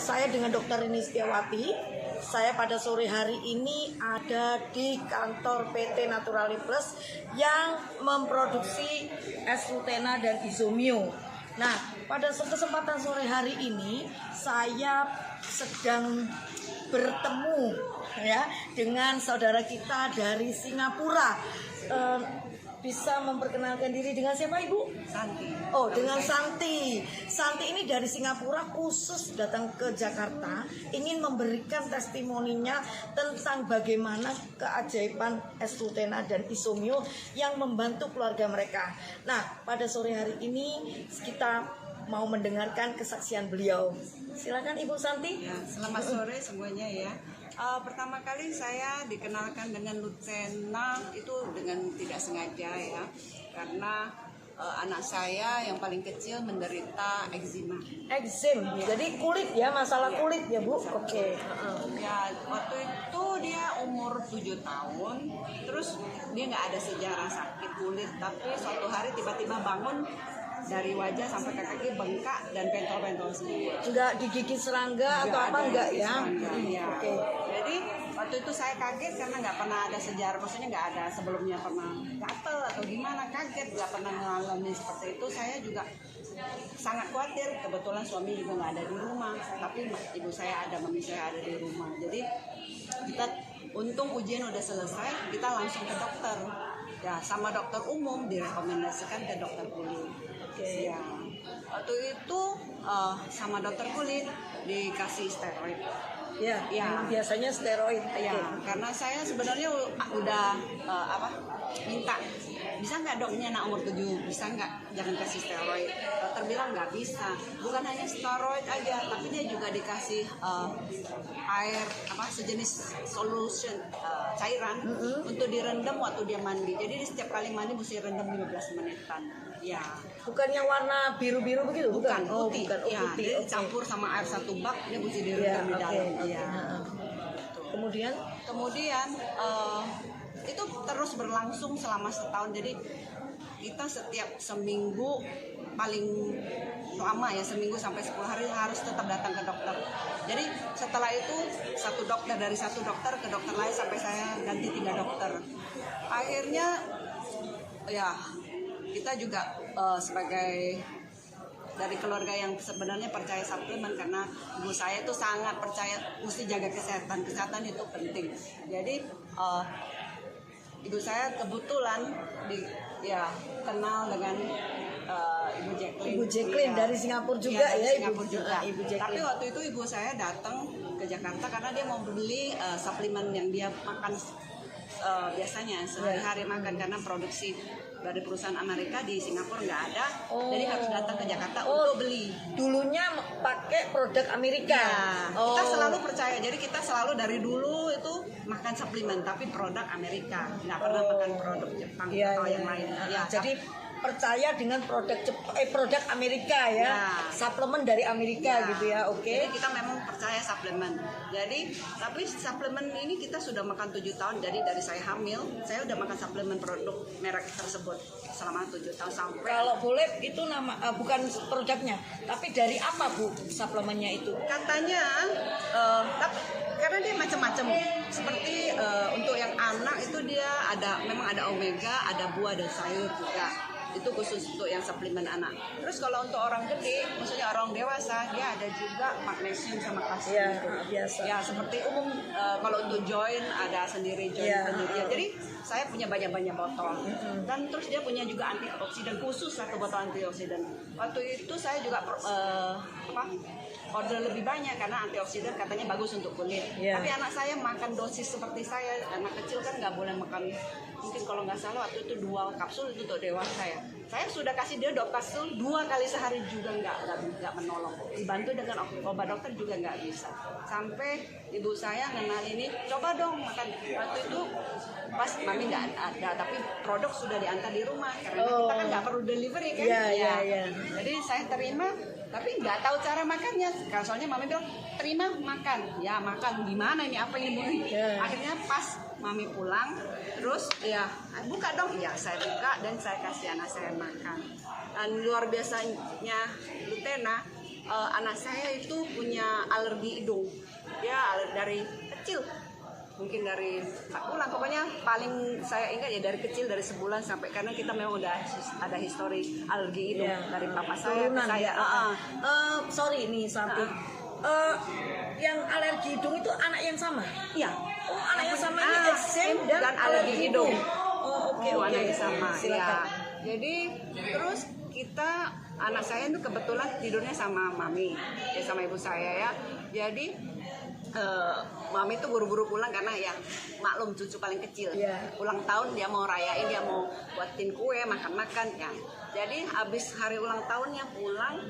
Saya dengan Dr. Rini Setiawati. Saya pada sore hari ini ada di kantor PT Naturali Plus yang memproduksi es Lutena dan Isomio. Nah, pada kesempatan sore hari ini saya sedang bertemu ya dengan saudara kita dari Singapura. Bisa memperkenalkan diri dengan siapa, Ibu? Santi. Oh, dengan Santi. Santi ini dari Singapura khusus datang ke Jakarta ingin memberikan testimoninya tentang bagaimana keajaiban es Lutena dan Isomio yang membantu keluarga mereka. Nah, pada sore hari ini kita mau mendengarkan kesaksian beliau. Silakan Ibu Santi. Ya, selamat sore semuanya ya. Pertama kali saya dikenalkan dengan Lutena itu dengan tidak sengaja ya, karena anak saya yang paling kecil menderita eczema. Ekzim, ya. Jadi kulit ya, masalah kulit ya Bu. Oke. Ya, waktu itu dia umur 7 tahun, terus dia nggak ada sejarah sakit kulit, tapi suatu hari tiba-tiba bangun dari wajah sampai ke kaki bengkak dan pentol-pentol semua. Enggak digigit serangga atau apa enggak ya? Ya. Oke. Jadi waktu itu saya kaget karena nggak pernah ada sejarah, maksudnya nggak ada sebelumnya pernah gatel atau gimana, kaget nggak pernah mengalami seperti itu. Saya juga sangat khawatir. Kebetulan suami juga nggak ada di rumah, tapi ibu saya ada, mami saya ada di rumah. Jadi kita untung ujian udah selesai, kita langsung ke dokter. Ya, sama dokter umum direkomendasikan ke dokter kulit. Ya, waktu itu sama dokter kulit dikasih steroid. Ya, memang biasanya steroid. Ya, karena saya sebenarnya udah minta, bisa nggak doknya anak umur 7, bisa nggak, jangan kasih steroid. Dokter bilang nggak bisa. Bukan hanya steroid aja, tapi dia juga dikasih air sejenis solution cairan untuk direndam waktu dia mandi. Jadi di setiap kali mandi mesti rendam 15 menitan. Ya. Bukan yang warna biru-biru begitu? Bukan, Oh, putih. bukan. Oh, Ya, putih. dia Okay. dicampur sama air 1 bak, dia mesti direndam di dalam. Ya. Kemudian itu terus berlangsung selama setahun. Jadi kita setiap seminggu, paling lama ya seminggu sampai 10 hari harus tetap datang ke dokter. Jadi setelah itu dari satu dokter ke dokter lain sampai saya ganti 3 dokter. Akhirnya ya kita juga sebagai dari keluarga yang sebenarnya percaya suplemen, karena ibu saya itu sangat percaya mesti jaga kesehatan itu penting. Jadi ibu saya kebetulan kenal dengan Ibu Jacqueline. Ibu Jacqueline dari Singapura juga dari ya, Singapura juga. Ibu Jacqueline. Tapi waktu itu ibu saya datang ke Jakarta karena dia mau beli suplemen yang dia makan biasanya sehari-hari makan, karena produksi dari perusahaan Amerika di Singapura nggak ada, jadi harus datang ke Jakarta untuk beli. Dulunya pakai produk Amerika. Ya, kita selalu percaya, jadi kita selalu dari dulu itu makan suplemen tapi produk Amerika, nggak pernah makan produk Jepang atau yang lain. Ya, jadi percaya dengan produk Amerika ya, suplemen dari Amerika gitu ya. Oke. Jadi kita memang percaya suplemen. Jadi tapi suplemen ini kita sudah makan 7 tahun. Jadi dari saya hamil, saya udah makan suplemen produk merek tersebut selama 7 tahun sampai. Kalau boleh itu nama bukan produknya, tapi dari apa Bu suplemennya itu? Katanya karena dia macam-macam. Seperti untuk yang anak itu dia memang ada omega, ada buah dan sayur juga. Itu khusus untuk yang suplemen anak. Terus kalau untuk orang gede, maksudnya orang dewasa, dia ada juga magnesium sama kalsium. Ya, biasa. Ya, seperti umum kalau untuk joint ada sendiri joint sendiri. Jadi saya punya banyak botol. Dan terus dia punya juga antioksidan khusus, 1 botol antioksidan. Waktu itu saya juga order lebih banyak karena antioksidan katanya bagus untuk kulit. Tapi anak saya makan dosis seperti saya, anak kecil kan nggak boleh makan. Mungkin kalau nggak salah waktu itu 2 kapsul itu untuk dewasa ya. Saya sudah kasih dia 2 kapsul 2 kali sehari juga nggak menolong. Dibantu dengan obat dokter juga nggak bisa. Sampai ibu saya kenal ini, coba dong makan. Waktu itu pas mami nggak ada, tapi produk sudah diantar di rumah karena kita kan nggak perlu delivery kan. Iya. Jadi saya terima, tapi nggak tahu cara makannya. Soalnya mami bilang terima makan. Ya makan gimana ini, apa ini Bu? Akhirnya pas mami pulang, terus ya buka dong, ya saya buka dan saya kasih anak saya makan. Dan luar biasanya Lutena anak saya itu punya alergi hidung. Dia dari kecil, mungkin dari 4 bulan, pokoknya paling saya ingat ya dari kecil, dari sebulan sampai, karena kita memang udah ada histori alergi hidung dari papa saya ke Turunan saya. ya. Sorry nih Santi. Yang alergi hidung itu anak yang sama? Iya. Oh, anak yang sama ini eksem dan alergi hidung. Oh, oke, Anak yang sama. Silakan. Ya. Jadi terus anak saya itu kebetulan tidurnya sama mami, ya sama ibu saya ya. Jadi mami tuh buru-buru pulang karena ya maklum cucu paling kecil. Ulang tahun dia mau rayain, dia mau buatin kue, makan-makan ya. Jadi habis hari ulang tahunnya pulang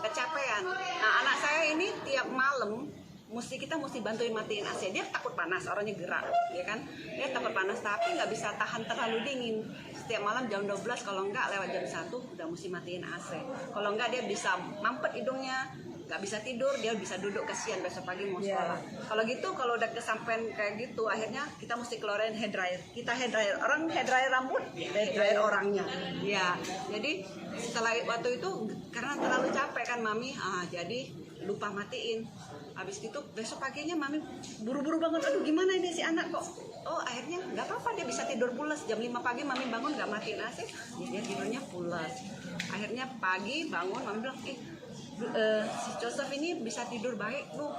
kecapean. Nah, anak saya ini tiap malam kita mesti bantuin matiin AC. Dia takut panas, orangnya gerak, ya kan? Dia takut panas tapi nggak bisa tahan terlalu dingin. Setiap malam jam 12, kalau enggak lewat jam 1 udah mesti matiin AC. Kalau enggak dia bisa mampet hidungnya, nggak bisa tidur, dia bisa duduk, kasihan besok pagi mau sekolah. Kalau gitu, kalau udah kesampean kayak gitu, akhirnya kita mesti keluarin hair dryer. Kita hair dryer, orang hair dryer rambut, hair dryer orangnya. Ya, jadi setelah waktu itu karena terlalu capek kan mami, jadi lupa matiin. Habis itu besok paginya mami buru-buru bangun, aduh gimana ini si anak kok. Oh akhirnya nggak apa-apa, dia bisa tidur pulas. Jam 5 pagi mami bangun nggak matiin AC, dia tidurnya pulas. Akhirnya pagi bangun mami bilang, si Joseph ini bisa tidur baik Bu.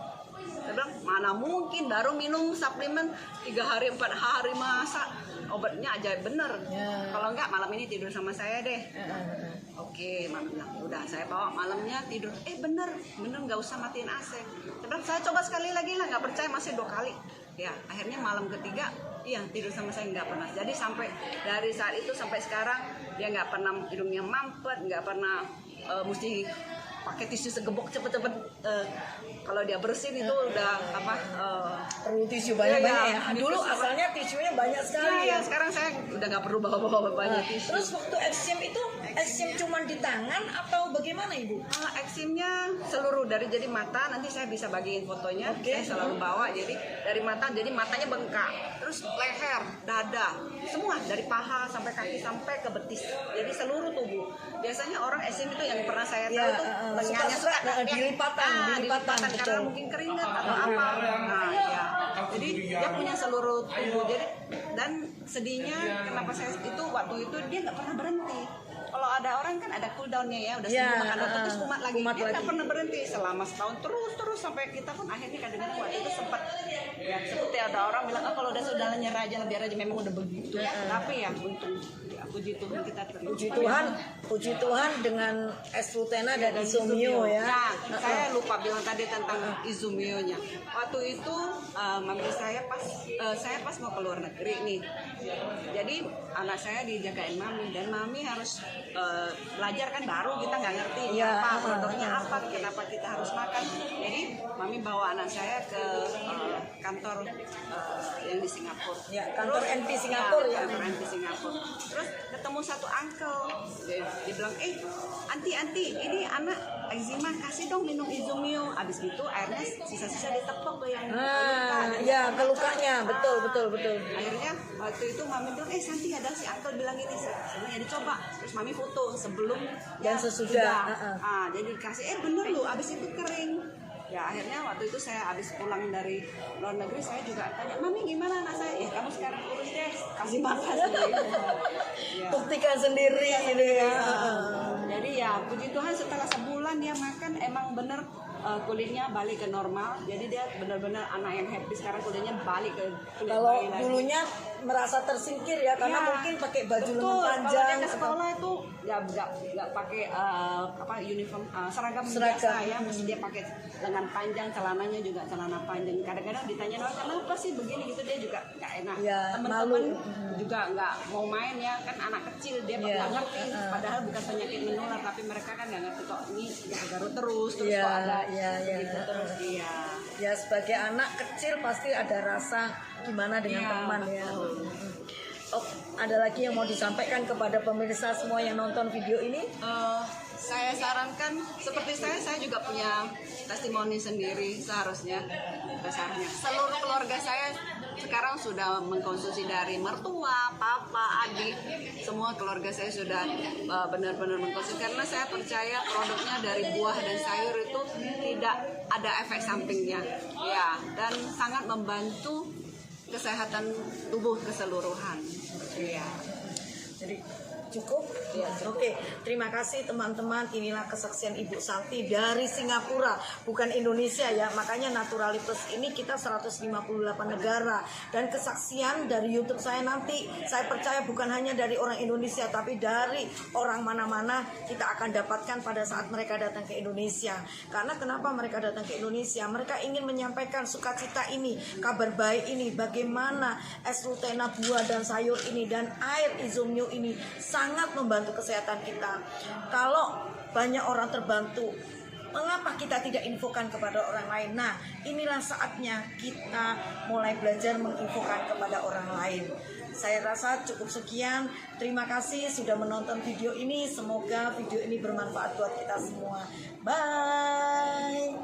Saya bilang mana mungkin, baru minum suplemen 3 hari 4 hari, masa obatnya ajaib bener. Kalau enggak malam ini tidur sama saya deh. Oke, mami bilang udah, saya bawa malamnya tidur. Bener nggak usah matiin AC. Saya bilang saya coba sekali lagi lah, nggak percaya masih 2 kali. Ya akhirnya malam ketiga iya tidur sama saya nggak pernah. Jadi sampai dari saat itu sampai sekarang dia nggak pernah hidungnya mampet, nggak pernah mesti pakai tisu segebok cepet-cepet. Kalau dia bersin itu udah perlu tisu banyak-banyak ya. Dulu asalnya tisunya banyak sekali ya. Sekarang saya udah nggak perlu bawa banyak tisu. Terus waktu eksem itu eksem cuma di tangan atau bagaimana Ibu? Eksemnya seluruh jadi mata, nanti saya bisa bagiin fotonya. Saya selalu bawa, jadi dari mata, jadi matanya bengkak, terus leher, dada, semua dari paha sampai kaki sampai ke betis, jadi seluruh tubuh. Biasanya orang eksem itu yang pernah saya tahu itu lengannya suka dilipatan karena mungkin keringat atau apa. Nah ya, jadi dia punya seluruh tubuh. Jadi dan sedihnya kenapa saya itu waktu itu dia nggak pernah berhenti. Kalau ada orang kan ada cooldownnya ya, udah sembuh makan obat terus kumat lagi. Dia nggak pernah berhenti selama setahun terus sampai kita pun akhirnya kadang-kadang waktu itu sempat ya seperti ada orang bilang kalau udah sudah nyerah aja, biar aja memang udah begitu. Tapi ya untung ya, puji Tuhan kita puji Tuhan dengan Esrutena dan Izomio ya. Nah, saya lupa bilang tadi tentang Izomio-nya. Waktu itu mami saya pas mau ke luar negeri nih. Jadi anak saya dijagain mami, dan mami harus belajar kan, baru kita nggak ngerti produknya apa, kenapa kita harus makan. Jadi mami bawa anak saya ke kantor yang di Singapura. Ya, kantor NP Singapura ya. Kantor NP Singapura. Terus ketemu satu uncle, dia bilang, anti, ini anak eczema, kasih dong minum Izomio. Abis gitu airnya sisa-sisa ditepok tuh yang luka. Ya, ke lukanya, betul. Akhirnya waktu itu mami bilang, Santi ada si uncle bilang ini, ya dicoba. Terus mami foto sebelum dan sesudah. Jadi dikasih, bener loh, abis itu kering. Ya akhirnya waktu itu saya abis pulang dari luar negeri, saya juga tanya, mami gimana anak saya? Kamu sekarang urus deh, kasih makan sendiri. Buktikan sendiri gitu ya. Jadi ya puji Tuhan setelah sebulan dia makan, emang bener kulitnya balik ke normal. Jadi dia benar-benar anak yang happy, sekarang kulitnya balik ke kulit. Kalau dulunya merasa tersingkir ya, karena mungkin pakai baju lengan panjang. Kalau dia ke sekolah itu ya nggak pakai uniform seragam biasa ya, mesti dia pakai lengan panjang, celananya juga celana panjang. Kadang-kadang ditanya kenapa sih begini gitu, dia juga nggak enak. Teman-teman juga nggak mau main ya, kan anak kecil dia nggak ngerti. Padahal bukan penyakit menular, tapi mereka kan nggak ngerti kok ini garuk terus kok ada. Terus ya sebagai anak kecil pasti ada rasa gimana dengan teman ya. Ada lagi yang mau disampaikan kepada pemirsa semua yang nonton video ini? Saya sarankan, seperti saya juga punya testimoni sendiri seharusnya besarnya. Seluruh keluarga saya sekarang sudah mengkonsumsi, dari mertua, papa, adik, semua keluarga saya sudah benar-benar mengkonsumsi, karena saya percaya produknya dari buah dan sayur itu tidak ada efek sampingnya, ya, dan sangat membantu kesehatan tubuh keseluruhan. Ya. Jadi cukup ya. Oke, terima kasih teman-teman. Inilah kesaksian Ibu Santi dari Singapura, bukan Indonesia ya. Makanya Naturali Plus ini kita 158 negara, dan kesaksian dari YouTube saya nanti saya percaya bukan hanya dari orang Indonesia, tapi dari orang mana-mana kita akan dapatkan pada saat mereka datang ke Indonesia. Karena kenapa mereka datang ke Indonesia? Mereka ingin menyampaikan sukacita ini, kabar baik ini, bagaimana S-Rutena buah dan sayur ini dan air Izomyo ini sangat membantu kesehatan kita. Kalau banyak orang terbantu, mengapa kita tidak infokan kepada orang lain? Nah, inilah saatnya kita mulai belajar menginfokan kepada orang lain. Saya rasa cukup sekian. Terima kasih sudah menonton video ini. Semoga video ini bermanfaat buat kita semua. Bye.